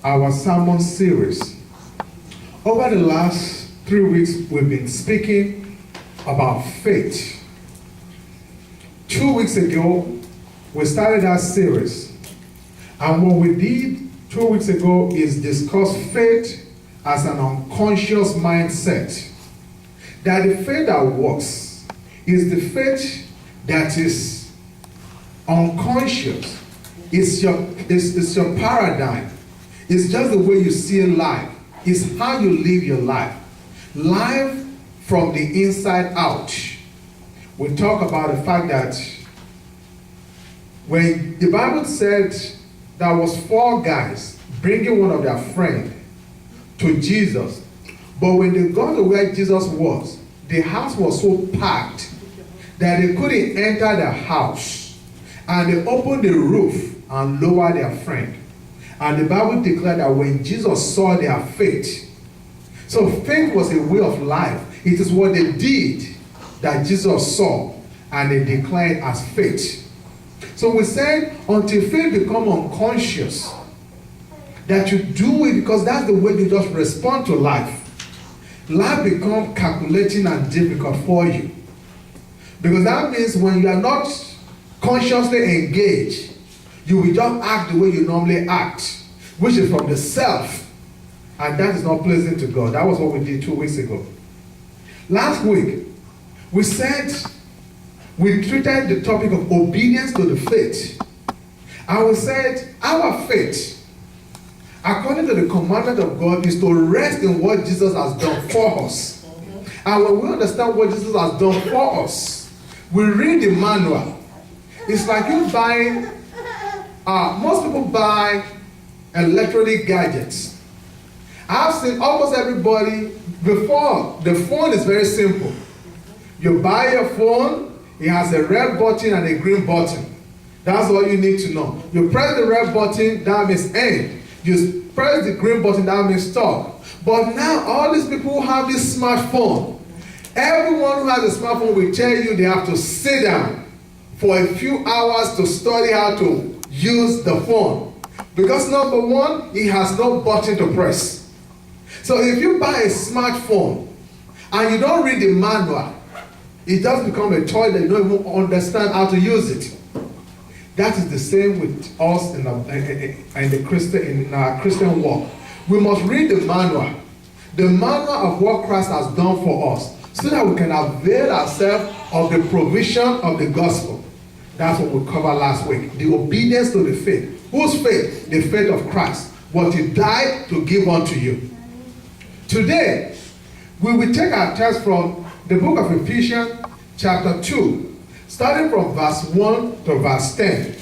Our sermon series. Over the last 3 weeks, we've been speaking about faith. 2 weeks ago, we started our series. And what we did 2 weeks ago is discuss faith as an unconscious mindset. That the faith that works is the faith that is unconscious. It's your paradigm. It's just the way you see life. It's how you live your life. Life from the inside out. We talk about the fact that when the Bible said there was 4 guys bringing one of their friends to Jesus, but when they got to where Jesus was, the house was so packed that they couldn't enter the house, and they opened the roof and lowered their friend. And the Bible declared that when Jesus saw their faith, so faith was a way of life. It is what they did that Jesus saw and they declared as faith. So we said until faith become unconscious, that you do it because that's the way you just respond to life. Life becomes calculating and difficult for you. Because that means when you are not consciously engaged, you will just act the way you normally act, which is from the self. And that is not pleasing to God. That was what we did 2 weeks ago. Last week, we treated the topic of obedience to the faith. And we said our faith, according to the commandment of God, is to rest in what Jesus has done for us. And when we understand what Jesus has done for us, we read the manual. It's like you buying, most people buy electronic gadgets. I've seen almost everybody before. The phone is very simple. You buy your phone, it has a red button and a green button. That's all you need to know. You press the red button, that means end. You press the green button, that means stop. But now all these people who have this smartphone, everyone who has a smartphone will tell you they have to sit down for a few hours to study how to use the phone. Because number one, it has no button to press. So if you buy a smartphone and you don't read the manual, it just becomes a toy that you don't even understand how to use it. That is the same with us in our Christian walk. We must read the manual of what Christ has done for us, so that we can avail ourselves of the provision of the gospel. That's what we covered last week. The obedience to the faith. Whose faith? The faith of Christ. What He died to give unto you. Today, we will take our text from the book of Ephesians chapter 2, starting from verse 1 to verse 10.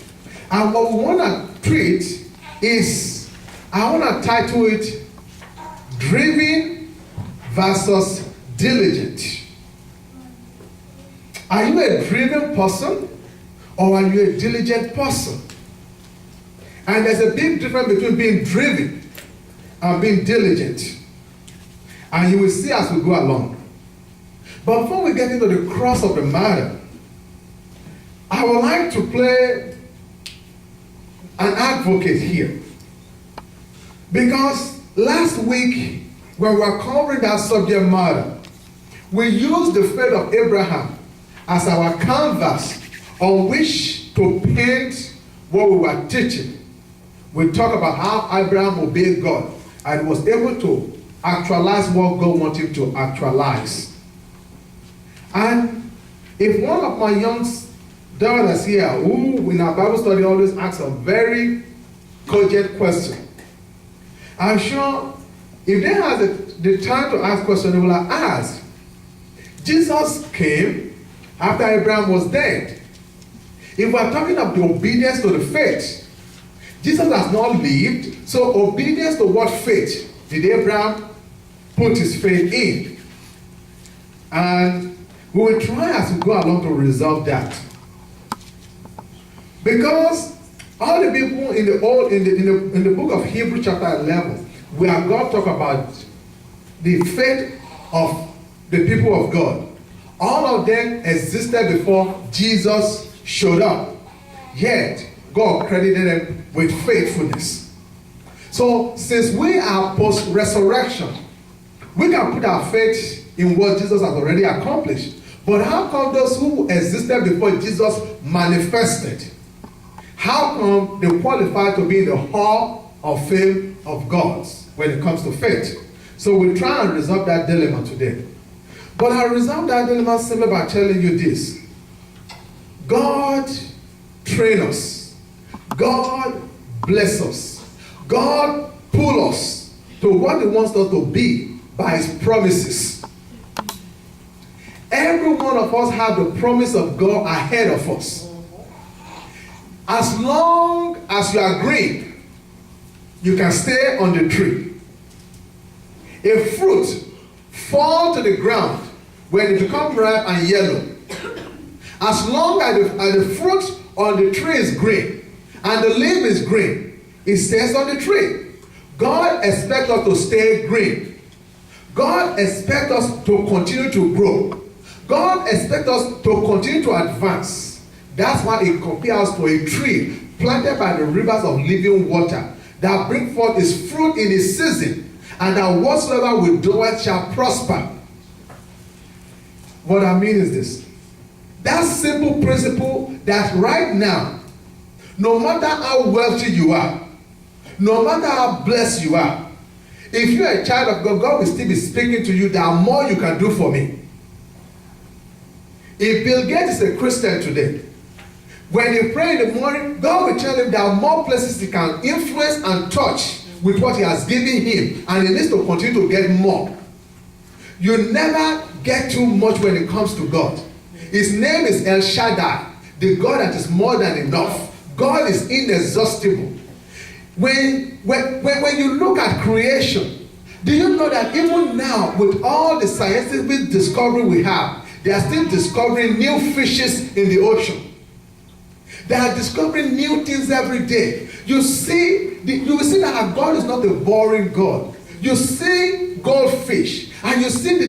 And what we want to treat is, I want to title it, Driven versus Diligent. Are you a driven person or are you a diligent person? And there's a big difference between being driven and being diligent. And you will see as we go along. But before we get into the crux of the matter, I would like to play an advocate here. Because last week, when we were covering that subject matter, we used the faith of Abraham as our canvas on which to paint what we were teaching. We talk about how Abraham obeyed God and was able to actualize what God wanted him to actualize. And if one of my young daughters here, who in our Bible study always asks a very cogent question, I'm sure if they have the time to ask questions, they will ask, Jesus came after Abraham was dead. If we're talking of the obedience to the faith, Jesus has not lived, so obedience to what faith did Abraham put his faith in? And we will try as we go along to resolve that. Because all the people in the book of Hebrews chapter 11, where God talk about the faith of the people of God, all of them existed before Jesus showed up. Yet, God credited them with faithfulness. So, since we are post-resurrection, we can put our faith in what Jesus has already accomplished. But how come those who existed before Jesus manifested, how come they qualify to be in the hall of fame of God when it comes to faith? So we'll try and resolve that dilemma today. But I'll resolve that dilemma simply by telling you this. God train us. God bless us. God pull us to what He wants us to be by His promises. Every one of us have the promise of God ahead of us. As long as you are green, you can stay on the tree. A fruit fall to the ground when it becomes ripe and yellow. As long as the fruit on the tree is green and the leaf is green, it stays on the tree. God expects us to stay green. God expects us to continue to grow. God expects us to continue to advance. That's why He compares us to a tree planted by the rivers of living water that bring forth its fruit in its season, and that whatsoever we do it shall prosper. What I mean is this. That simple principle that right now, no matter how wealthy you are, no matter how blessed you are, if you are a child of God, God will still be speaking to you. There are more you can do for me. If Bill Gates is a Christian today, when he pray in the morning, God will tell him there are more places he can influence and touch with what He has given him, and he needs to continue to get more. You never get too much when it comes to God. His name is El Shaddai, the God that is more than enough. God is inexhaustible. When you look at creation, do you know that even now, with all the scientific discovery we have, they are still discovering new fishes in the ocean. They are discovering new things every day. You will see that our God is not a boring God. You see goldfish, and you see the